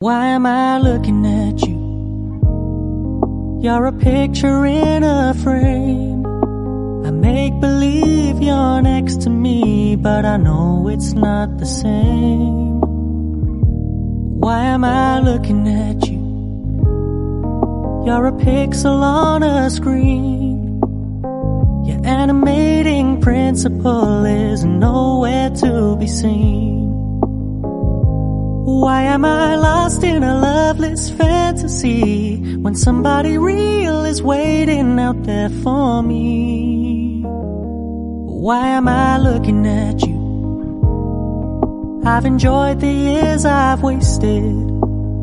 Why am I looking at you? You're a picture in a frame. I make believe you're next to me, but I know it's not the same. Why am I looking at you? You're a pixel on a screen. Your animating principle is nowhere to be seen. Why am I lost in a loveless fantasy when somebody real is waiting out there for me? Why am I looking at you? I've enjoyed the years I've wasted,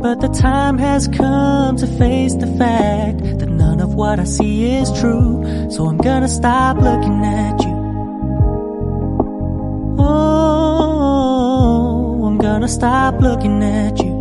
but the time has come to face the fact that none of what I see is true. So I'm gonna stop looking at you. Oh, I'm gonna stop looking at you.